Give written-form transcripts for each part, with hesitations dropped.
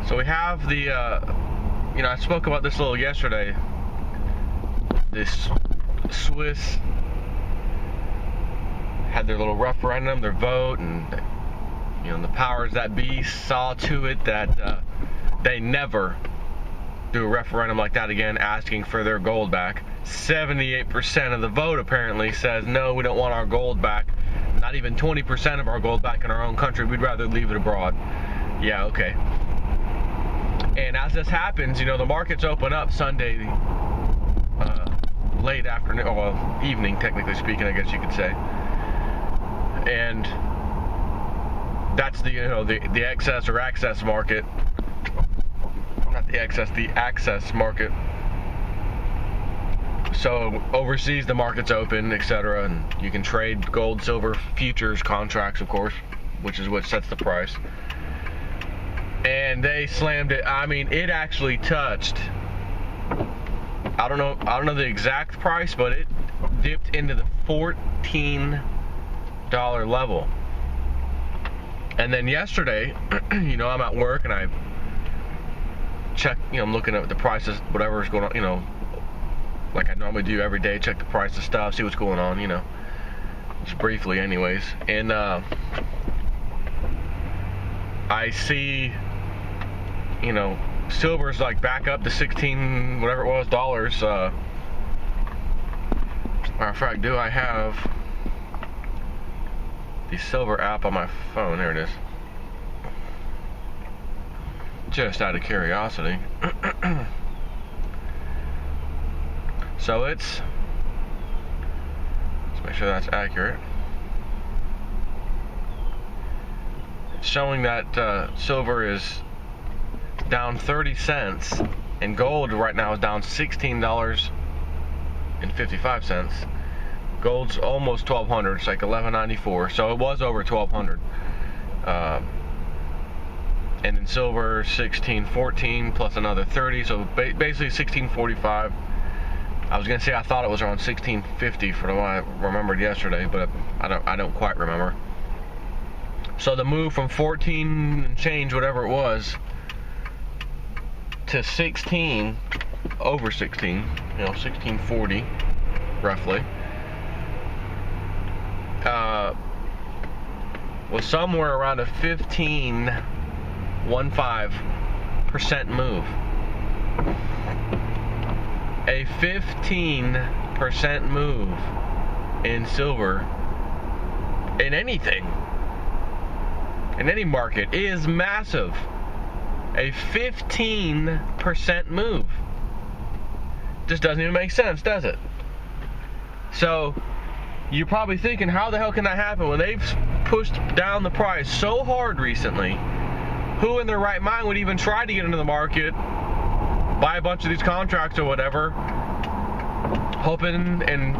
So we have the, you know, I spoke about this a little yesterday. This Swiss had their little referendum, their vote, and you know the powers that be saw to it that they never do a referendum like that again, asking for their gold back. 78% of the vote apparently says no, we don't want our gold back. Not even 20% of our gold back in our own country. We'd rather leave it abroad. Yeah, okay. And as this happens, you know, the markets open up Sunday late afternoon, well, evening, technically speaking, I guess you could say. And that's the, you know, the excess or access market. Not the excess, the access market. So overseas, the market's open, etc., and you can trade gold, silver, futures contracts, of course, which is what sets the price. And they slammed it. I mean, it actually touched. I don't know the exact price, but it dipped into the $14 level. And then yesterday, you know, I'm at work and I check. You know, I'm looking at the prices, whatever's going on. You know, like I normally do every day, check the price of stuff, see what's going on. You know, just briefly, anyways. And I see, you know, silver's like back up to 16, whatever it was, dollars. Matter of fact, do I have the silver app on my phone? There it is. Just out of curiosity. So let's make sure that's accurate. It's showing that silver is down 30 cents, and gold right now is down $16.55. Gold's almost $1,200. It's like $11.94. So it was over $1,200. And then silver $16.14 plus another 30. So basically $16.45. I was gonna say I thought it was around $16.50 for what I remembered yesterday, but I don't quite remember. So the move from 14 and change, whatever it was, to 16, over 16, you know, 1640 roughly, was somewhere around a 15% move. A 15% move in silver, in anything, in any market, is massive. A 15% move. Just doesn't even make sense, does it? So you're probably thinking, how the hell can that happen when they've pushed down the price so hard recently? Who in their right mind would even try to get into the market, buy a bunch of these contracts or whatever, hoping and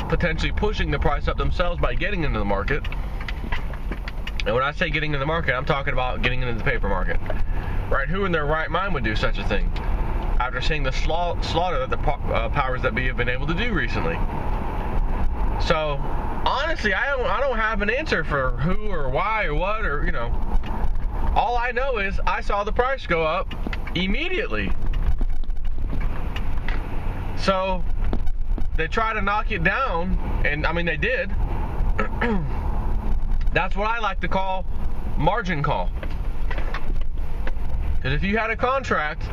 potentially pushing the price up themselves by getting into the market? And when I say getting into the market, I'm talking about getting into the paper market. Right? Who in their right mind would do such a thing after seeing the slaughter that the powers that be have been able to do recently? So honestly, I don't have an answer for who or why or what, or, you know. All I know is I saw the price go up immediately. So they try to knock it down, and I mean they did. That's what I like to call margin call. Because if you had a contract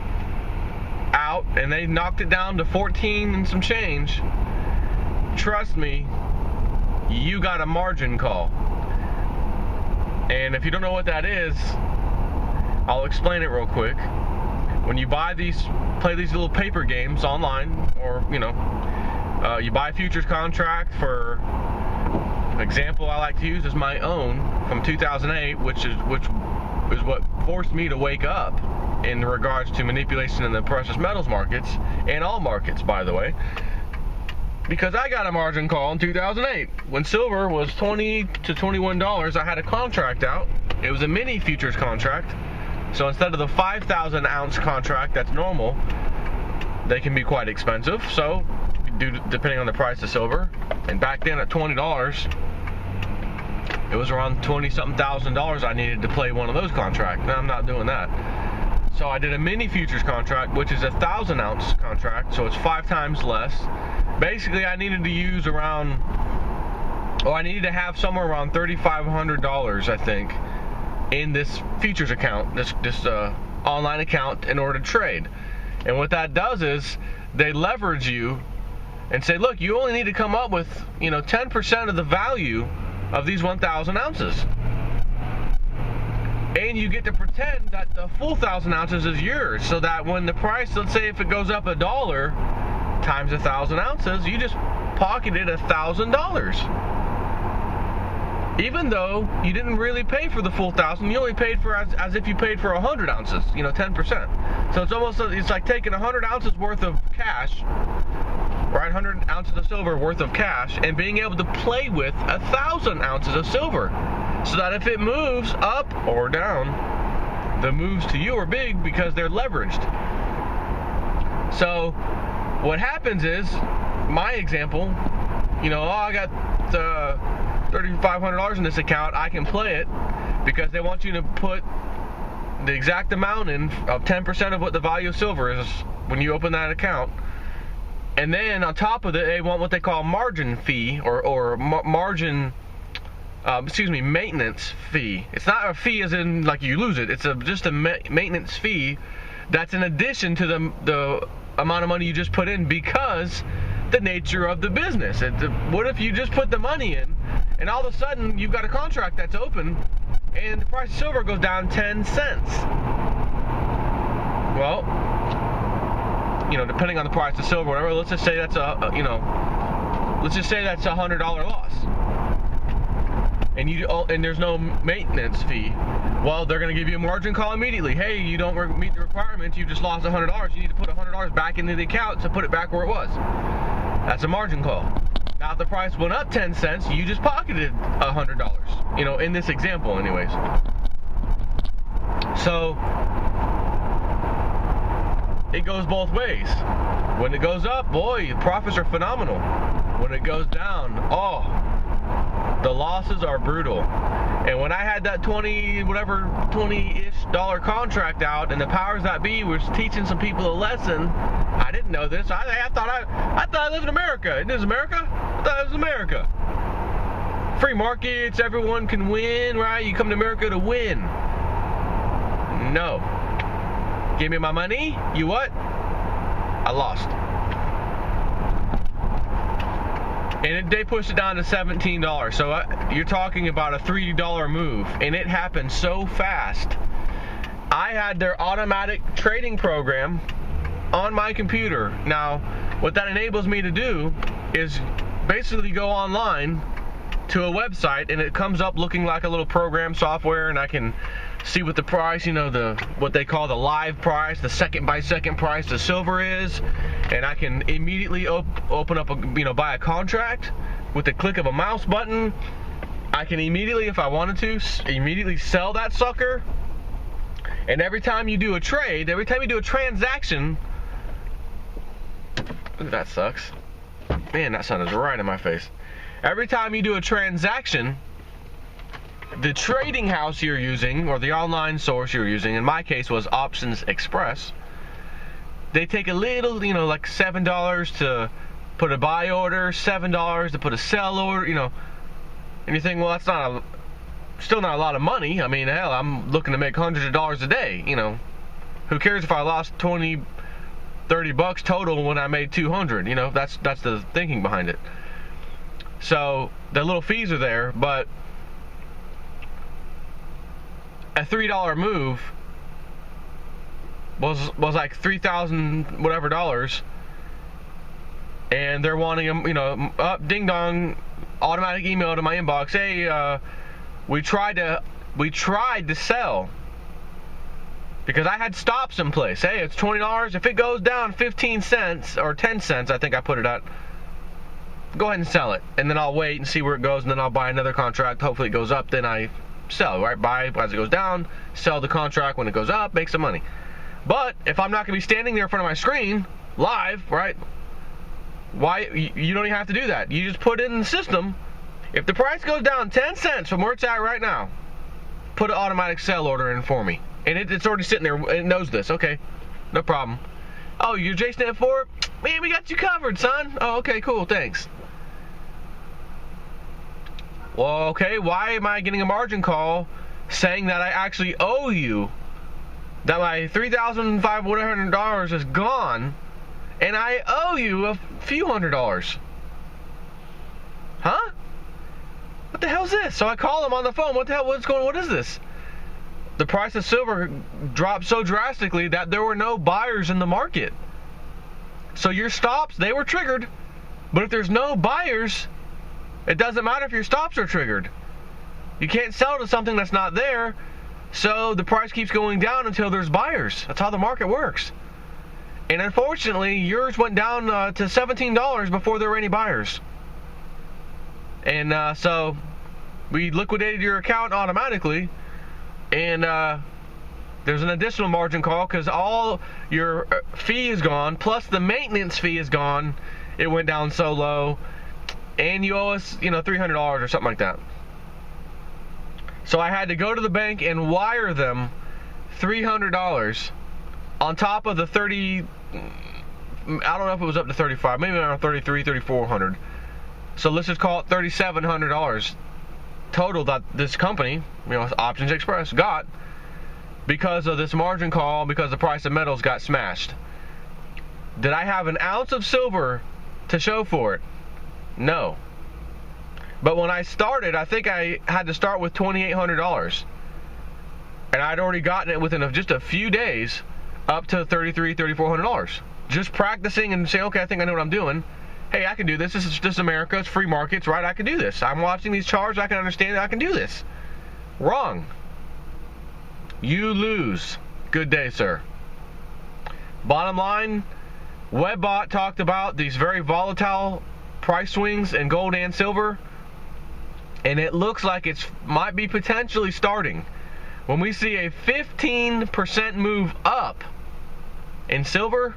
out and they knocked it down to 14 and some change, trust me, you got a margin call. And if you don't know what that is, I'll explain it real quick. When you play these little paper games online, or, you know, you buy a futures contract. For example I like to use is my own from 2008, which is what forced me to wake up in regards to manipulation in the precious metals markets, and all markets, by the way, because I got a margin call in 2008 when silver was $20 to $21. I had a contract out. It was a mini futures contract, so instead of the 5,000 ounce contract that's normal, they can be quite expensive, so depending on the price of silver. And back then at $20, it was around $20-something thousand I needed to play one of those contracts. Now I'm not doing that. So I did a mini futures contract, which is a 1,000 ounce contract, so it's 5 times less. Basically, I needed to use around, I needed to have somewhere around $3,500, I think, in this futures account, this online account, in order to trade. And what that does is they leverage you and say, look, you only need to come up with 10% of the value of these 1,000 ounces. And you get to pretend that the full 1,000 ounces is yours, so that when the price, let's say if it goes up $1 times 1,000 ounces, you just pocketed $1,000. Even though you didn't really pay for the full 1,000, you only paid for as if you paid for 100 ounces, 10%. So it's like taking 100 ounces worth of cash, right? 100 ounces of silver worth of cash, and being able to play with 1,000 ounces of silver. So that if it moves up or down, the moves to you are big because they're leveraged. So what happens is, my example, I got $3,500 in this account, I can play it because they want you to put the exact amount in of 10% of what the value of silver is when you open that account. And then on top of it, they want what they call margin fee or margin maintenance fee. It's not a fee as in like you lose it. It's just a maintenance fee that's in addition to the amount of money you just put in, because the nature of the business. What if you just put the money in and all of a sudden you've got a contract that's open and the price of silver goes down 10 cents? Well, depending on the price of silver, whatever, let's just say that's a $100 loss. And there's no maintenance fee. Well, they're going to give you a margin call immediately. Hey, you don't meet the requirements. You just lost $100. You need to put $100 back into the account to put it back where it was. That's a margin call. Now, if the price went up 10 cents, you just pocketed $100. In this example, anyways. So it goes both ways. When it goes up, boy, profits are phenomenal. When it goes down, the losses are brutal. And when I had that $20-ish contract out, and the powers that be was teaching some people a lesson, I didn't know this. I thought I lived in America. Isn't this America? I thought it was America. Free markets, everyone can win, right? You come to America to win. No. Give me my money. You what? I lost. And they pushed it down to $17. So you're talking about a $3 move. And it happened so fast. I had their automatic trading program on my computer. Now, what that enables me to do is basically go online to a website, and it comes up looking like a little program software, and I can see what the price, what they call the live price, the second by second price the silver is, and I can immediately open up buy a contract with the click of a mouse button. I can immediately, if I wanted to, immediately sell that sucker. And every time you do a trade, every time you do a transaction, that sucks. Man, that sounded right in my face. Every time you do a transaction, the trading house you're using, or the online source you're using, in my case was Options Express, they take a little, like $7 to put a buy order, $7 to put a sell order, and you think, well, that's still not a lot of money. I mean, hell, I'm looking to make hundreds of dollars a day, Who cares if I lost 20, 30 bucks total when I made 200, that's the thinking behind it. So the little fees are there, but a $3 move was like 3,000 whatever dollars, and they're wanting them, ding dong, automatic email to my inbox. Hey, we tried to sell because I had stops in place. Hey, it's $20. If it goes down 15 cents or 10 cents, I think I put it at, go ahead and sell it, and then I'll wait and see where it goes, and then I'll buy another contract. Hopefully it goes up, then I sell, right? Buy as it goes down, sell the contract when it goes up, make some money. But if I'm not going to be standing there in front of my screen live, right? Why? You don't even have to do that. You just put it in the system. If the price goes down 10 cents from where it's at right now, put an automatic sell order in for me. And it's already sitting there. It knows this. Okay, no problem. Oh, you're Jason at 4? Man, we got you covered, son. Oh, okay, cool, thanks. Well, okay, why am I getting a margin call saying that I actually owe you, that my $3,500 is gone, and I owe you a few $100s? Huh? What the hell is this? So I call him on the phone. What the hell? What is this? The price of silver dropped so drastically that there were no buyers in the market. So your stops, they were triggered. But if there's no buyers, it doesn't matter if your stops are triggered. You can't sell to something that's not there. So the price keeps going down until there's buyers. That's how the market works. And unfortunately, yours went down to $17 before there were any buyers. And so we liquidated your account automatically. And there's an additional margin call because all your fee is gone, plus the maintenance fee is gone. It went down so low, and you owe us, $300 or something like that. So I had to go to the bank and wire them $300 on top of the 30. I don't know if it was up to 35, maybe around 33, 3,400. So let's just call it $3,700 total that this company, Options Express, got because of this margin call, because the price of metals got smashed. Did I have an ounce of silver to show for it? No. But when I started, I think I had to start with $2,800. And I'd already gotten it within just a few days up to $3,300, $3,400. Just practicing and saying, okay, I think I know what I'm doing. Hey, I can do this. This is just America. It's free markets, right? I can do this. I'm watching these charts. I can understand it. I can do this. Wrong. You lose. Good day, sir. Bottom line, Webbot talked about these very volatile price swings in gold and silver, and it looks like it might be potentially starting. When we see a 15% move up in silver,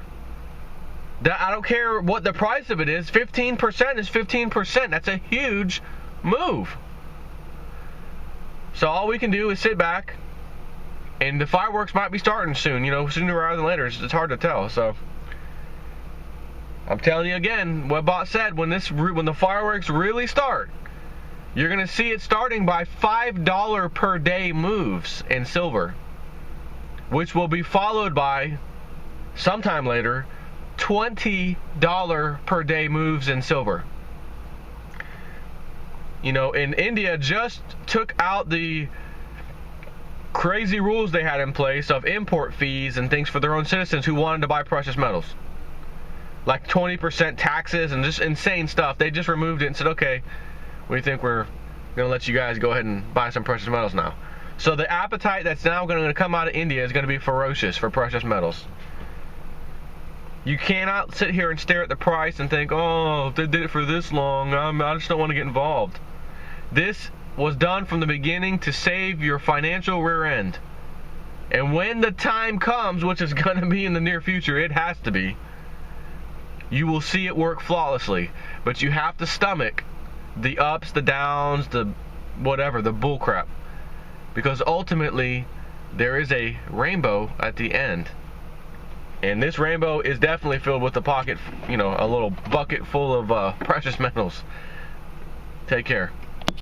I don't care what the price of it is, 15% is 15%. That's a huge move. So all we can do is sit back, and the fireworks might be starting soon, sooner rather than later. It's hard to tell. So I'm telling you again, Webbot said when the fireworks really start, you're going to see it starting by $5 per day moves in silver, which will be followed by, sometime later, $20 per day moves in silver. In India just took out the crazy rules they had in place of import fees and things for their own citizens who wanted to buy precious metals. Like 20% taxes and just insane stuff. They just removed it and said, okay, we think we're going to let you guys go ahead and buy some precious metals now. So the appetite that's now going to come out of India is going to be ferocious for precious metals. You cannot sit here and stare at the price and think, oh, if they did it for this long, I just don't want to get involved. This was done from the beginning to save your financial rear end. And when the time comes, which is going to be in the near future, it has to be, you will see it work flawlessly. But you have to stomach the ups, the downs, the whatever, the bullcrap. Because ultimately, there is a rainbow at the end. And this rainbow is definitely filled with a pocket, a little bucket full of precious metals. Take care.